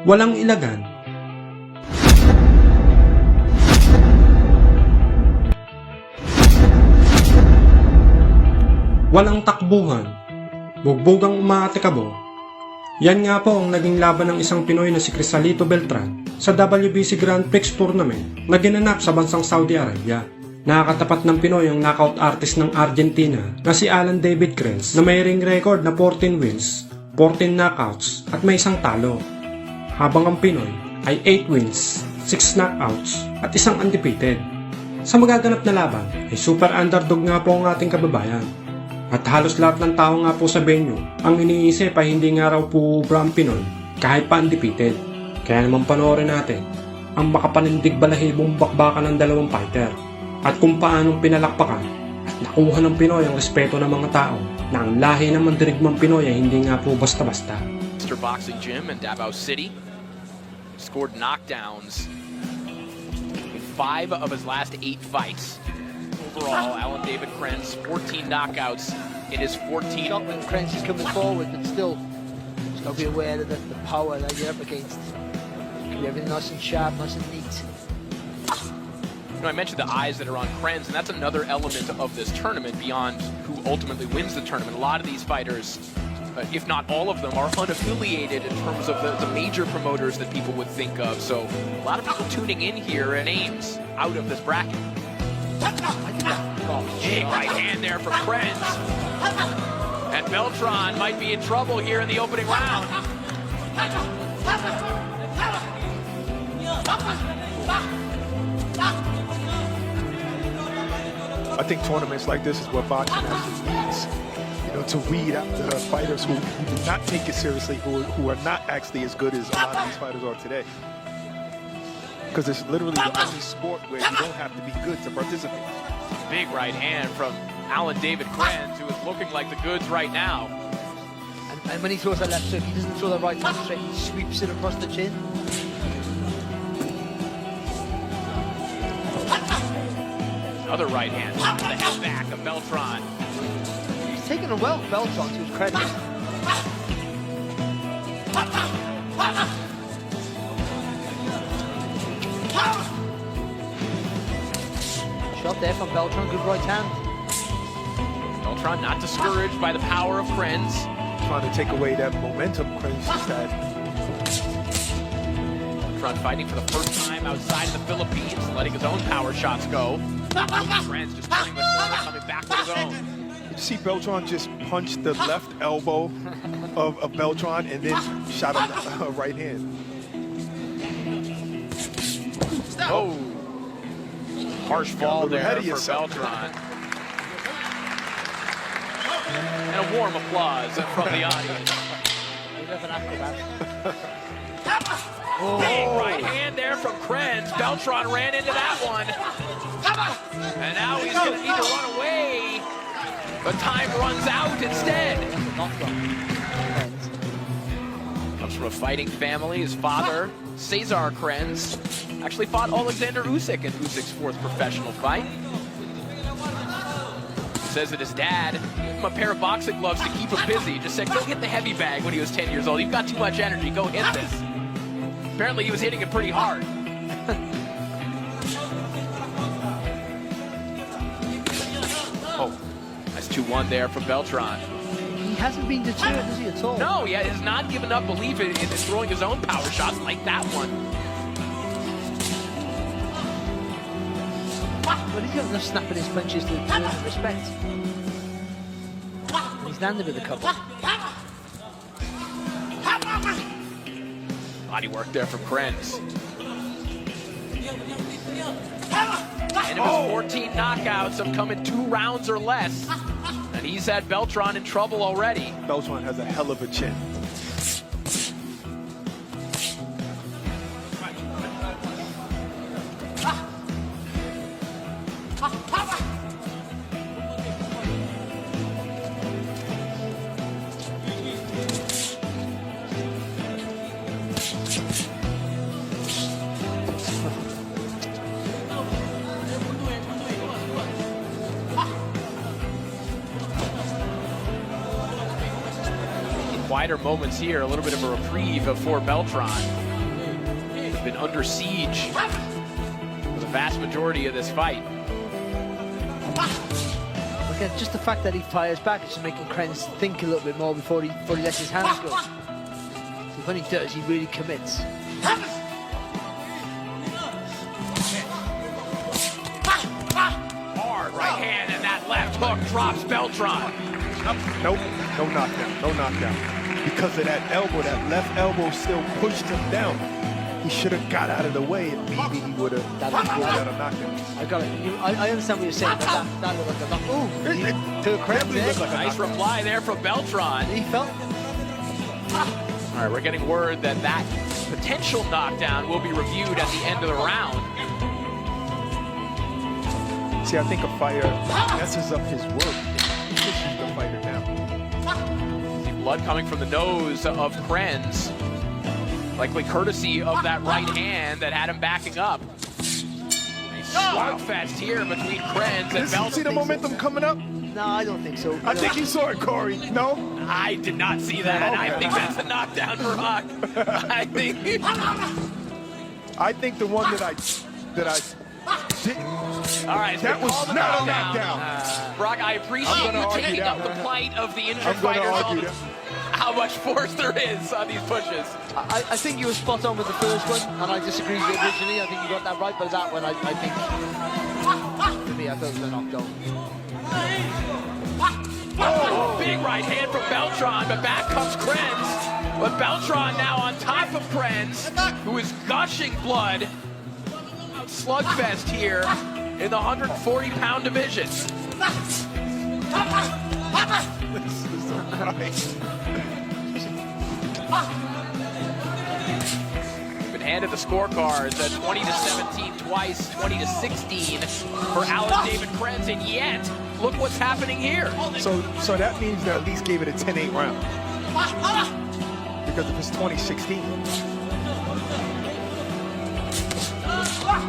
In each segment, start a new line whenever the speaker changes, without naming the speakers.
Walang ilagan. Walang takbuhan. Bugbugang umaatikabo. Yan nga po ang naging laban ng isang Pinoy na si Crisalito Beltran sa WBC Grand Prix Tournament na ginanap sa bansang Saudi Arabia. Nakakatapat ng Pinoy ang knockout artist ng Argentina na si Allan David Crenz na may ring record na 14 wins, 14 knockouts at may isang talo. Habang ang Pinoy ay 8 wins, 6 knockouts at isang undefeated. Sa magaganap na laban ay super underdog nga po ang ating kababayan. At halos lahat ng tao nga po sa venue ang iniisip ay hindi nga raw po ang Pinoy kahit pa undefeated. Kaya naman panoorin natin ang makapanindig balahibong bakbakan ng dalawang fighter at kung paanong pinalakpakan at nakuha ng Pinoy ang respeto ng mga tao na ang lahi ng mandirigmang Pinoy ay hindi nga po basta-basta.
Mr. Boxing Gym in Davao City scored knockdowns in 5 of his last 8 fights. Overall, Allan David Crenz, 14 knockouts in his 14.
Shot when Crenz is coming forward, but still, just got to be aware of the power that you're up against. Keep everything nice and sharp, nice and neat.
You know, I mentioned the eyes that are on Crenz, and that's another element of this tournament beyond who ultimately wins the tournament. A lot of these fighters, if not all of them, are unaffiliated in terms of the major promoters that people would think of. So a lot of people tuning in here at Ames out of this bracket. Big right hand there from Crenz. And Beltran might be in trouble here in the opening round.
I think tournaments like this is what boxing actually needs. You know, to weed out the fighters who do not take it seriously, who are not actually as good as a lot of these fighters are today. Because it's literally the only sport where you don't have to be good to participate.
Big right hand from Allan David Crenz, who is looking like the goods right now.
And when he throws that left hook, he doesn't throw the right hand straight, he sweeps it across the chin.
Another right hand, top of the head back of Beltran.
He's taken a well Beltran to his credit. Shot there from Beltran, good right hand.
Beltran not discouraged by the power of Crenz.
Trying to take away that momentum Crenz just had.
Beltran fighting for the first time outside of the Philippines, letting his own power shots go. Crenz just turning the corner, coming back with his own.
Did you see Beltran just punch the left elbow of Beltran and then shot a right hand?
Oh, harsh fall there for
yourself.
Beltran. And a warm applause from the audience. Big right hand there from Crenz. Beltran ran into that one. And now he's going to need to run away. But time runs out instead. Comes from a fighting family. His father, Cesar Crenz, actually fought Alexander Usyk in Usyk's 4th professional fight. Says that his dad gave him a pair of boxing gloves to keep him busy. Just said, go hit the heavy bag when he was 10 years old. You've got too much energy. Go hit this. Apparently he was hitting it pretty hard. Oh, that's 2-1 there from Beltran.
He hasn't been deterred, has he, at all?
No, he has not given up belief in throwing his own power shots like that one.
But he's got enough snap in his punches to earn respect. He's landed with a couple.
Body work there from Crenz. And of his 14 knockouts have come in 2 rounds or less. And he's had Beltran in trouble already.
Beltran has a hell of a chin.
quieter moments here, a little bit of a reprieve for Beltran. He's been under siege for the vast majority of this fight.
Again, just the fact that he fires back is just making Crenz think a little bit more before he lets his hands go. So when he does, he really commits.
Hard right hand, and that left hook drops Beltran.
Nope, no knockdown, no knockdown. Because of that elbow, that left elbow still pushed him down. He should have got out of the way, and maybe he would have got a knockdown.
I understand what you're saying, but that looked like a knock. Ooh, to a Crenz there.
Nice reply there from Beltran.
He felt.
All right, we're getting word that that potential knockdown will be reviewed at the end of the round.
See, I think a fighter messes up his work. He pushes the fighter down.
See blood coming from the nose of Crenz. Likely courtesy of that right hand that had him backing up. A slugfest here between Crenz and Beltran.
See the momentum coming up?
No, I don't think so.
I think he saw it, Corey. No?
I did not see that.
Okay.
I think that's a knockdown for Rock. I think
the one that I didn't.
All right,
That was
call the
not a
knockdown. Brock, I appreciate you taking up the plight of the injured fighters on how much force there is on these pushes.
I think you were spot on with the first one, and I disagree with you originally. I think you got that right, but that one, I think, for me, I thought it was a knockdown.
Oh, big right hand from Beltran, but back comes Crenz. But Beltran now on top of Crenz, who is gushing blood. Slugfest here in the 140-pound division. Been handed the scorecards at 20-17 twice, 20-16 for Allan David Crenz, and yet look what's happening here.
So that means they at least gave it a 10-8 round. Because if it's 2016.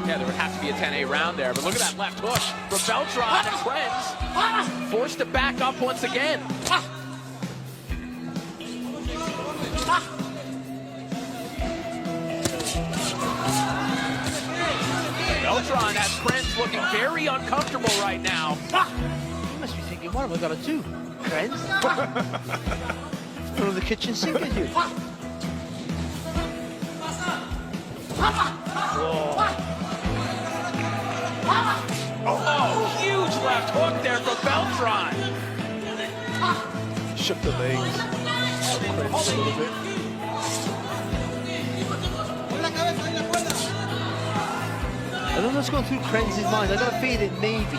Yeah, there would have to be a 10-8 round there, but look at that left hook from Beltran, and Crenz forced to back up once again. Beltran has Crenz looking very uncomfortable right now.
You must be thinking, what have I got to do, Crenz? Throw the kitchen sink at you.
Oh, huge left hook there from Beltran.
Shook the legs. Crenz a little bit.
I don't know what's going through Crenz's mind. I got a feeling maybe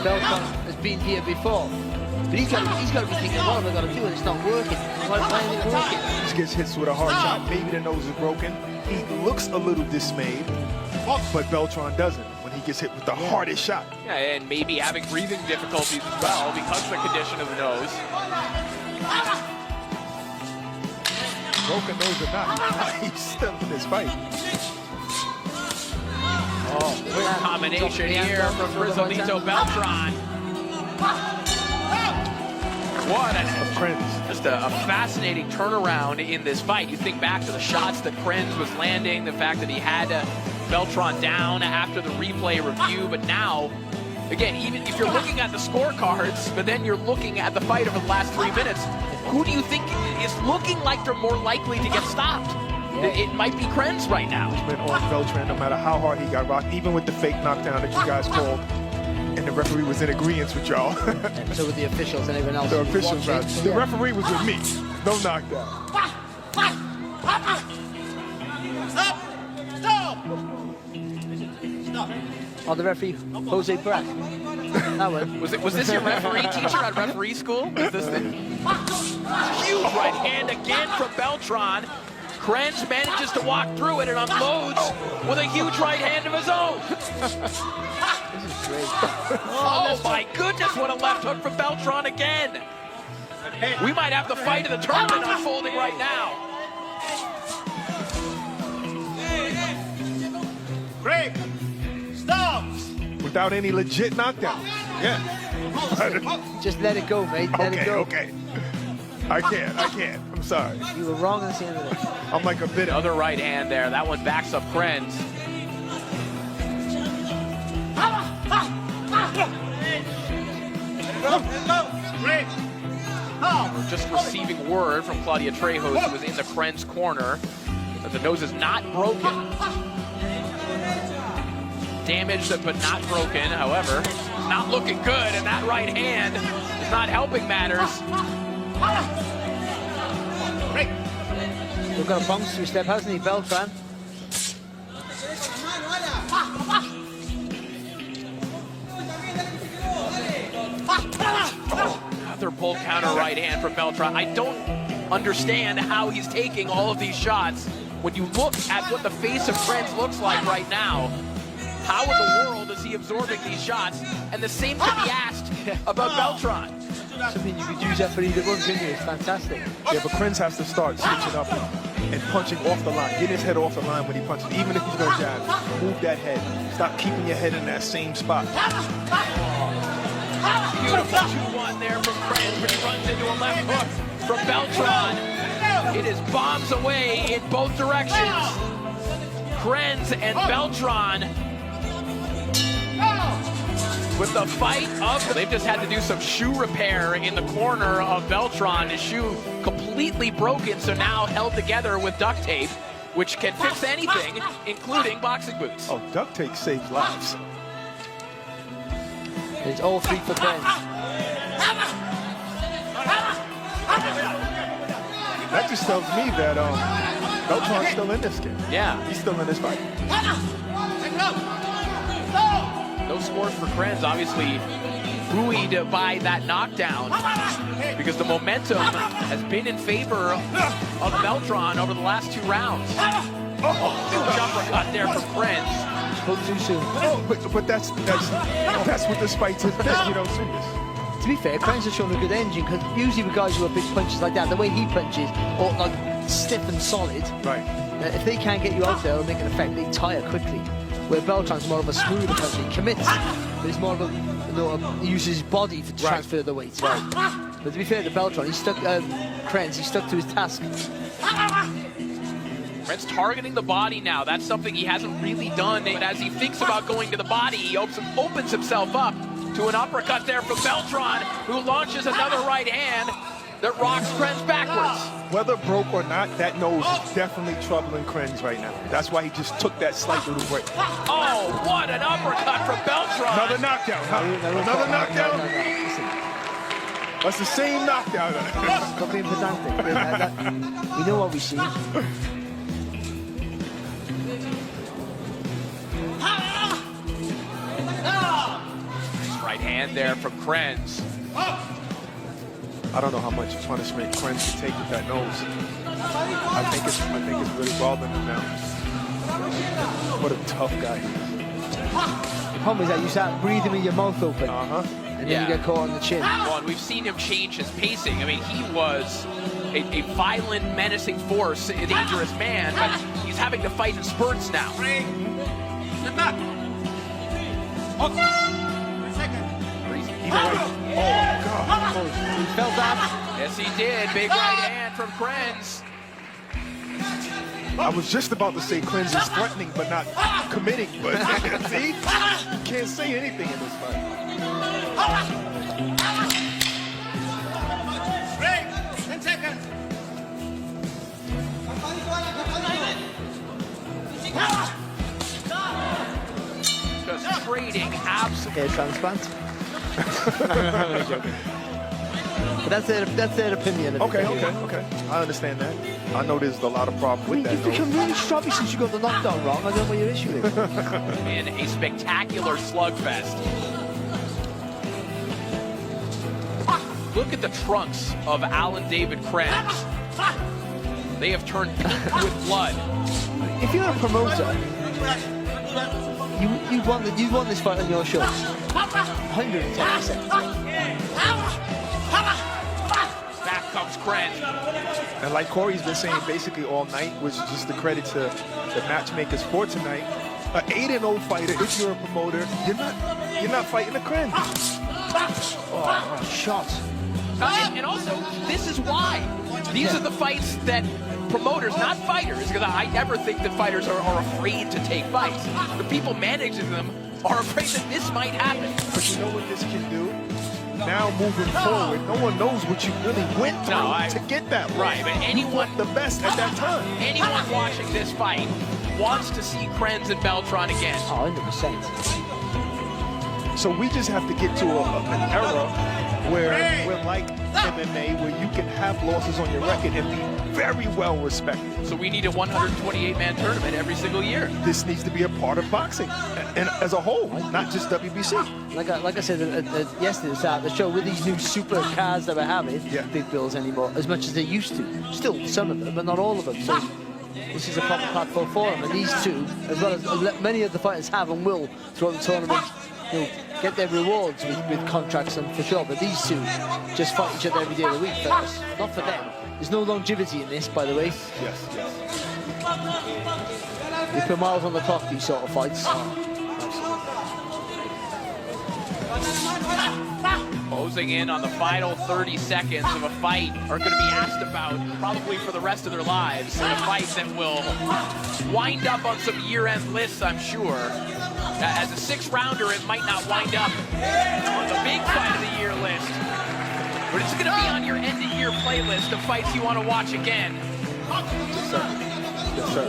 Beltran has been here before. But he's got to be thinking, what have I got to do? And it's not working. Why isn't it working?
He gets hit with a hard shot. Maybe the nose is broken. He looks a little dismayed, but Beltran doesn't when he gets hit with the hardest shot.
Yeah, and maybe having breathing difficulties as well because of the condition of the nose.
Broken nose or not, he's still in this fight.
Oh, quick combination here from Crisalito Beltran. What just a fascinating turnaround in this fight. You think back to the shots that Crenz was landing, the fact that he had Beltran down after the replay review, but now, again, even if you're looking at the scorecards, but then you're looking at the fight over the last 3 minutes, who do you think is looking like they're more likely to get stopped? It might be Crenz right now.
It's been on Beltran no matter how hard he got rocked, even with the fake knockdown that you guys called. And the referee was in agreement with y'all.
So with the officials and everyone else.
The officials, the referee was with me. No knockdown.
Oh, the referee, Jose Brack. That one.
Was this your referee teacher at referee school? Was this the huge right hand again from Beltran? Crenz manages to walk through it and unloads with a huge right hand of his own.
This is great.
Oh my goodness, what a left hook from Beltran again. We might have the fight of the tournament unfolding right now.
Crave, stop!
Without any legit knockdown. Yeah.
Just let it go, mate. Let it go.
Okay. I can't. I'm sorry.
You were wrong at the end of it.
I'm like a bit.
Another right hand there. That one backs up Crenz.
Crave.
We're just receiving word from Claudia Trejos, who was in the Crenz corner, that the nose is not broken. Damaged but not broken, however. Not looking good, and that right hand is not helping matters.
We've got a bounce to step, hasn't he, Beltran?
Another bull counter right hand from Beltran. I don't understand how he's taking all of these shots. When you look at what the face of Crenz looks like right now, how in the world is he absorbing these shots? And the same can be asked about Beltran.
Something you could use that for either one, couldn't you? It's fantastic.
Yeah, but Crenz has to start switching up and punching off the line. Get his head off the line when he punches. Even if he's going to jab, move that head. Stop keeping your head in that same spot.
Beautiful 2-1 there from Crenz, but he runs into a left hook from Beltran. It is bombs away in both directions. Crenz and Beltran with the fight up. They've just had to do some shoe repair in the corner of Beltran. His shoe completely broken, so now held together with duct tape, which can fix anything, including boxing boots.
Oh, duct tape saves lives.
It's all three for Crenz.
That just tells me that Beltran's still in this game.
Yeah.
He's still in this fight.
No scores for Crenz, obviously buoyed by that knockdown because the momentum has been in favor of Beltran over the last 2 rounds. Huge uppercut there from Crenz.
Spoke too soon.
But that's what this fight's been, you know, serious.
To be fair, Crenz has shown a good engine, because usually with guys who have big punches like that, the way he punches, or like stiff and solid,
Right.
if they can't get you out there, it'll make an effect. They tire quickly. Where Beltran's more of a smoother puncher. He commits, but he's more of a, he uses his body to transfer the weight. Right. But to be fair to Beltran, he stuck Crenz. He stuck to his task.
Crenz targeting the body now. That's something he hasn't really done. But as he thinks about going to the body, he opens himself up to an uppercut there from Beltran, who launches another right hand that rocks Crenz backwards.
Whether broke or not, that nose is definitely troubling Crenz right now. That's why he just took that slight little break.
Oh, what an uppercut from Beltran.
Another knockdown, huh? Another knockdown? That's the same knockdown.
Stop being pedantic. We know what we see.
Right hand there from Crenz.
I don't know how much punishment Crenz can take with that nose. I think it's really bothering him now. What a tough guy he is.
The problem is that you start breathing with your mouth open, and then you get caught on the chin.
Well, and we've seen him change his pacing. I mean, he was a violent, menacing force, a dangerous man, but he's having to fight in spurts now.
Oh, God.
He felt that.
Yes, he did. Big right hand from Crenz.
I was just about to say Crenz is threatening but not committing, but see? You can't say anything in this fight.
Break. 10 seconds.
Just trading absolutely.
Hair transplant. But that's their opinion.
Okay. I understand that. I know there's a lot of problems with that.
You've become really stroppy since you got the knockdown wrong. I don't know what your issue is.
In a spectacular slugfest. Look at the trunks of Allan David Crenz. They have turned pink with blood.
If you're a promoter, you'd want this fight on your show. 110%.
Back comes Crenz.
And like Corey's been saying basically all night, which is just the credit to the matchmakers for tonight. An 8-0 fighter, if you're a promoter, you're not fighting a Crenz.
Oh, shot.
And also, this is why. These are the fights that promoters, not fighters, because I never think that fighters are afraid to take fights. The people managing them are afraid that this might happen.
But you know what this can do? Now moving forward, no one knows what you really went through to get that way.
Right, but anyone,
the best at that time.
anyone watching this fight wants to see Crenz and Beltran again.
Oh, 100%.
So we just have to get to an era where we're like MMA, where you can have losses on your record and be very well respected.
So we need a 128-man tournament every single year.
This needs to be a part of boxing, and as a whole, not just WBC.
Like I said yesterday at the show, with these new super cars that we're having, big bills anymore, as much as they used to. Still some of them, but not all of them. So this is a proper platform for them. And these two, as well as many of the fighters have and will throughout the tournament, you know, get their rewards with contracts and for sure. But these two just fight each other every day of the week for us, not for them. There's no longevity in this, by the way.
Yes.
They put miles on the clock, these sort of fights.
Closing in on the final 30 seconds of a fight are going to be asked about probably for the rest of their lives, and a fight that will wind up on some year-end lists, I'm sure. As a 6-rounder, it might not wind up on the big fight of the year list, but it's going to be on your end-of-year playlist of fights you want to watch again.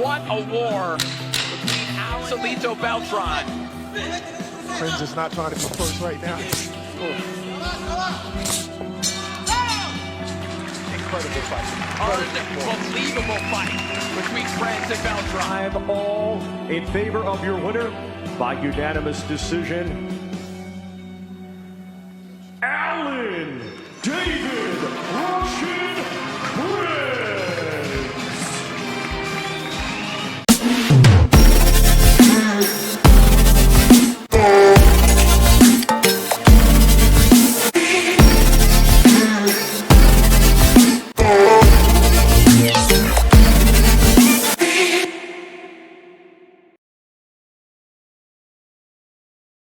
What a war between Crisalito Beltran.
Crenz is not trying to come first right now. Incredible fight.
Unbelievable fight between Crenz and Beltran.
I'm all in favor of your winner by unanimous decision.